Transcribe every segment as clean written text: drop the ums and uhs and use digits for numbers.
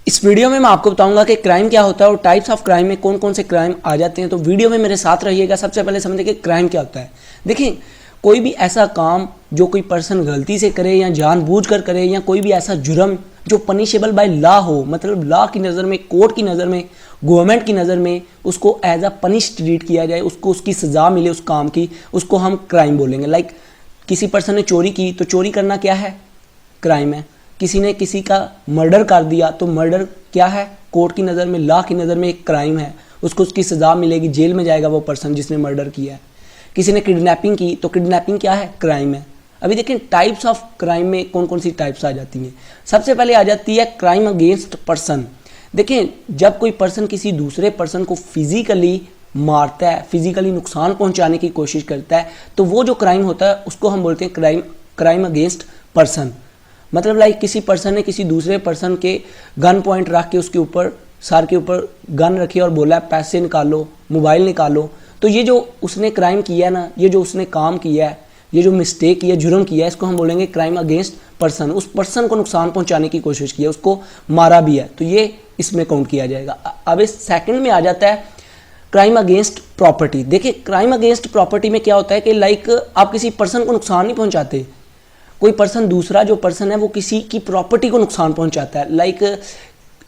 इस वीडियो में मैं आपको बताऊंगा कि क्राइम क्या होता है और टाइप्स ऑफ क्राइम में कौन कौन से क्राइम आ जाते हैं। तो वीडियो में मेरे साथ रहिएगा। सबसे पहले समझे कि क्राइम क्या होता है। देखिए, कोई भी ऐसा काम जो कोई पर्सन गलती से करे या जानबूझकर करे, या कोई भी ऐसा जुर्म जो पनिशेबल बाय लॉ हो, मतलब लॉ की नज़र में, कोर्ट की नज़र में, गवर्नमेंट की नज़र में उसको एज अ पनिश ट्रीट किया जाए, उसको उसकी सज़ा मिले उस काम की, उसको हम क्राइम बोलेंगे। लाइक किसी पर्सन ने चोरी की तो चोरी करना क्या है? क्राइम है। किसी ने किसी का मर्डर कर दिया तो मर्डर क्या है? कोर्ट की नज़र में, लॉ की नज़र में एक क्राइम है। उसको उसकी सज़ा मिलेगी, जेल में जाएगा वो पर्सन जिसने मर्डर किया है। किसी ने किडनैपिंग की तो किडनैपिंग क्या है? क्राइम है। अभी देखें टाइप्स ऑफ क्राइम में कौन कौन सी टाइप्स आ जाती हैं। सबसे पहले आ जाती है क्राइम अगेंस्ट पर्सन। देखें, जब कोई पर्सन किसी दूसरे पर्सन को फिजिकली मारता है, फिजिकली नुकसान पहुंचाने की कोशिश करता है, तो वो जो क्राइम होता है उसको हम बोलते हैं क्राइम अगेंस्ट पर्सन। मतलब लाइक किसी पर्सन ने किसी दूसरे पर्सन के गन पॉइंट रख के उसके ऊपर, सर के ऊपर गन रखी और बोला पैसे निकालो, मोबाइल निकालो, तो ये जो उसने क्राइम किया है ना, ये जो उसने काम किया है, ये जो मिस्टेक किया, जुर्म किया है, इसको हम बोलेंगे क्राइम अगेंस्ट पर्सन। उस पर्सन को नुकसान पहुंचाने की कोशिश की है, उसको मारा भी है, तो ये इसमें काउंट किया जाएगा। अब इस सेकंड में आ जाता है क्राइम अगेंस्ट प्रॉपर्टी। देखिए, क्राइम अगेंस्ट प्रॉपर्टी में क्या होता है कि लाइक आप किसी पर्सन को नुकसान नहीं पहुंचाते, कोई पर्सन, दूसरा जो पर्सन है वो किसी की प्रॉपर्टी को नुकसान पहुंचाता है। लाइक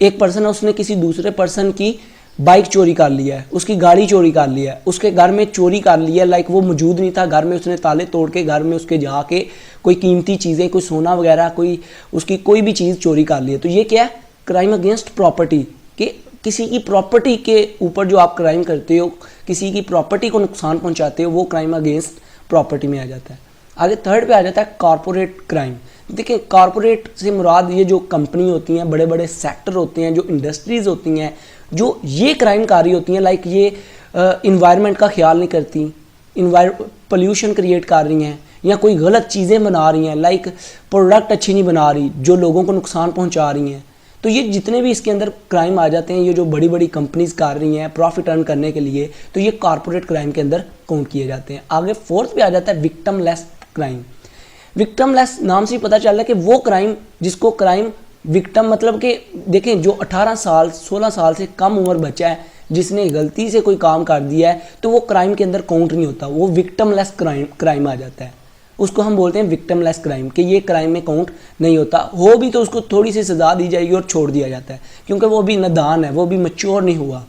एक पर्सन है, उसने किसी दूसरे पर्सन की बाइक चोरी कर लिया है, उसकी गाड़ी चोरी कर लिया है, उसके घर में चोरी कर लिया है, लाइक वो मौजूद नहीं था घर में, उसने ताले तोड़ के घर में उसके जाके कोई कीमती चीज़ें, कोई सोना वगैरह, कोई उसकी कोई भी चीज़ चोरी कर ली है। तो ये क्या है? Crime against property. कि किसी की प्रॉपर्टी के ऊपर जो आप क्राइम करते हो, किसी की प्रॉपर्टी को नुकसान पहुंचाते हो, वो क्राइम अगेंस्ट प्रॉपर्टी में आ जाता है। आगे थर्ड पे आ जाता है कॉरपोरेट क्राइम। देखिए, कॉरपोरेट से मुराद ये जो कंपनी होती हैं, बड़े बड़े सेक्टर होते हैं, जो इंडस्ट्रीज़ होती हैं, जो ये क्राइम कर रही होती हैं, लाइक ये इन्वायरमेंट का ख्याल नहीं करती, पोल्यूशन क्रिएट कर रही हैं, या कोई गलत चीज़ें बना रही हैं, लाइक प्रोडक्ट अच्छी नहीं बना रही, जो लोगों को नुकसान पहुंचा रही हैं। तो ये जितने भी इसके अंदर क्राइम आ जाते हैं, ये जो बड़ी बड़ी कंपनीज कर रही हैं प्रॉफिट अर्न करने के लिए, तो ये कॉरपोरेट क्राइम के अंदर काउंट किए जाते हैं। आगे फोर्थ पे आ जाता है विक्टिमलेस क्राइम। विक्टिमलेस नाम से ही पता चल रहा है कि वो क्राइम जिसको क्राइम विक्टिम, मतलब कि देखें, जो 18 साल 16 साल से कम उम्र बच्चा है जिसने गलती से कोई काम कर दिया है, तो वो क्राइम के अंदर काउंट नहीं होता, वो विक्टिमलेस क्राइम आ जाता है। उसको हम बोलते हैं विक्टिमलेस क्राइम, कि ये क्राइम में काउंट नहीं होता। हो भी तो उसको थोड़ी सी सजा दी जाएगी और छोड़ दिया जाता है, क्योंकि वो भी नादान है, वो भी मैच्योर नहीं हुआ।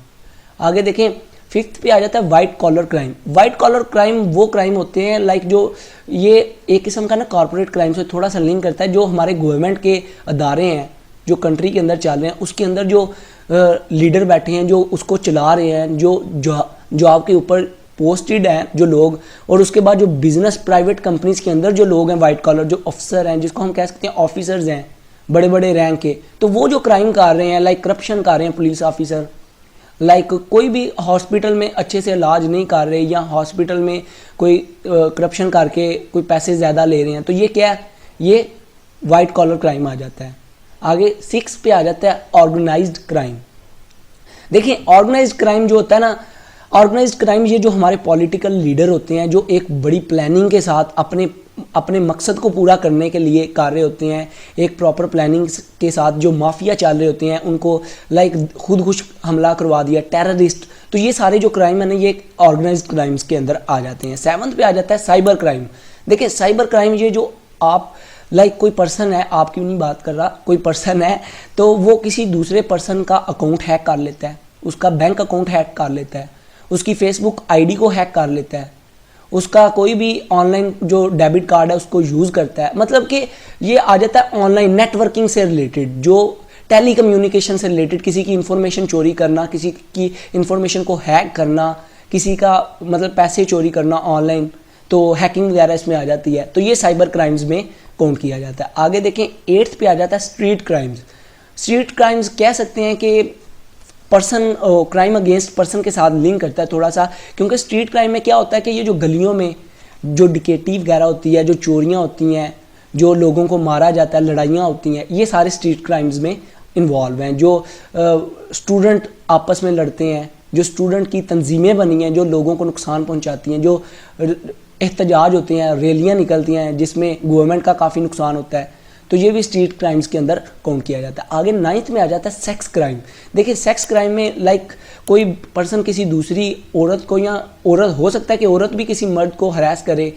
आगे देखें, फिफ्थ पे आ जाता है white collar crime. White collar crime वो क्राइम होते हैं लाइक जो ये एक किस्म का ना कॉर्पोरेट क्राइम से थोड़ा सा लिंक करता है। जो हमारे गवर्नमेंट के अदारे हैं, जो कंट्री के अंदर चल रहे हैं, उसके अंदर जो लीडर बैठे हैं, जो उसको चला रहे हैं, जो जॉब के ऊपर पोस्टेड हैं जो लोग, और उसके बाद जो बिजनेस प्राइवेट कंपनीज के अंदर जो लोग हैं वाइट कॉलर, जो अफसर हैं, जिसको हम कह सकते हैं ऑफिसर्स हैं, बड़े बड़े रैंक के, तो वो जो क्राइम कर रहे हैं, लाइक करप्शन कर रहे हैं पुलिस ऑफिसर, लाइक कोई भी हॉस्पिटल में अच्छे से इलाज नहीं कर रहे, या हॉस्पिटल में कोई करप्शन करके कोई पैसे ज़्यादा ले रहे हैं, तो ये क्या है? ये वाइट कॉलर क्राइम आ जाता है। आगे 6 पे आ जाता है ऑर्गेनाइज्ड क्राइम। देखिए, ऑर्गेनाइज्ड क्राइम जो होता है ना, ऑर्गेनाइज्ड क्राइम ये जो हमारे पॉलिटिकल लीडर होते हैं, जो एक बड़ी प्लानिंग के साथ अपने मकसद को पूरा करने के लिए कर रहे होते हैं, एक प्रॉपर प्लानिंग के साथ जो माफिया चल रहे होते हैं, उनको लाइक खुद कुछ हमला करवा दिया, टेररिस्ट, तो ये सारे जो क्राइम है ना, ये ऑर्गेनाइज्ड क्राइम्स के अंदर आ जाते हैं। 7th पे आ जाता है साइबर क्राइम। देखिए, साइबर क्राइम ये जो आप लाइक कोई पर्सन है, आपकी नहीं बात कर रहा, कोई पर्सन है तो वो किसी दूसरे पर्सन का अकाउंट हैक कर लेता है, उसका बैंक अकाउंट हैक कर लेता है, उसकी फेसबुक आईडी को हैक कर लेता है, उसका कोई भी ऑनलाइन जो डेबिट कार्ड है उसको यूज़ करता है। मतलब कि ये आ जाता है ऑनलाइन नेटवर्किंग से रिलेटेड, जो टेली कम्युनिकेशन से रिलेटेड, किसी की इन्फॉर्मेशन चोरी करना, किसी की इन्फॉर्मेशन को हैक करना, किसी का मतलब पैसे चोरी करना ऑनलाइन, तो हैकिंग वगैरह इसमें आ जाती है। तो ये साइबर क्राइम्स में काउंट किया जाता है। आगे देखें, 8th पे आ जाता है स्ट्रीट क्राइम्स। स्ट्रीट क्राइम्स कह सकते हैं कि पर्सन क्राइम अगेंस्ट पर्सन के साथ लिंक करता है थोड़ा सा, क्योंकि स्ट्रीट क्राइम में क्या होता है कि ये जो गलियों में जो डिकेटी वगैरह होती है, जो चोरियां होती हैं, जो लोगों को मारा जाता है, लड़ाइयाँ होती हैं, ये सारे स्ट्रीट क्राइम्स में इन्वॉल्व हैं। जो स्टूडेंट आपस में लड़ते हैं, जो स्टूडेंट की तंजीमें बनी हैं, जो लोगों को नुकसान पहुंचाती हैं, जो एहतजाज होते हैं, रैलियाँ निकलती हैं जिसमें गवर्नमेंट का काफ़ी नुकसान होता है, तो ये भी स्ट्रीट क्राइम्स के अंदर काउंट किया जाता है। आगे 9th में आ जाता है सेक्स क्राइम। देखिए सेक्स क्राइम में लाइक कोई पर्सन किसी दूसरी औरत को, या औरत हो सकता है कि औरत भी किसी मर्द को हरास करे,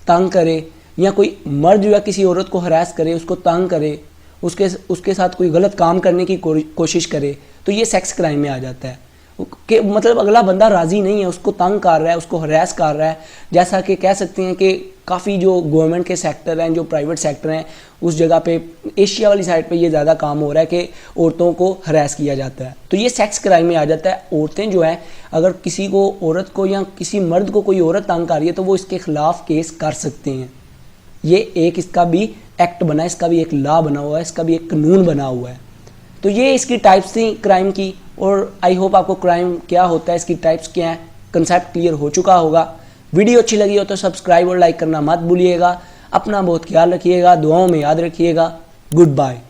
तंग करे, या कोई मर्द जो है किसी औरत को हरास करे, उसको तंग करे, उसके साथ कोई गलत काम करने की कोशिश करे, तो ये सेक्स क्राइम में आ जाता है। कि मतलब अगला बंदा राज़ी नहीं है, उसको तंग कर रहा है, उसको हरास कर रहा है। जैसा कि कह सकते हैं कि काफ़ी जो गवर्नमेंट के सेक्टर हैं, जो प्राइवेट सेक्टर हैं, उस जगह पे एशिया वाली साइड पे ये ज़्यादा काम हो रहा है कि औरतों को हरास किया जाता है, तो ये सेक्स क्राइम में आ जाता है। औरतें जो है अगर किसी को, औरत को या किसी मर्द को कोई औरत तंग कर रही है तो वो इसके खिलाफ केस कर सकते हैं। ये एक इसका भी एक्ट बना है, इसका भी एक लॉ बना हुआ है, इसका भी एक कानून बना हुआ है। तो ये इसकी टाइप्स थी क्राइम की, और आई होप आपको क्राइम क्या होता है, इसकी टाइप्स क्या है, कंसेप्ट क्लियर हो चुका होगा। वीडियो अच्छी लगी हो तो सब्सक्राइब और लाइक करना मत भूलिएगा। अपना बहुत ख्याल रखिएगा, दुआओं में याद रखिएगा। Good bye.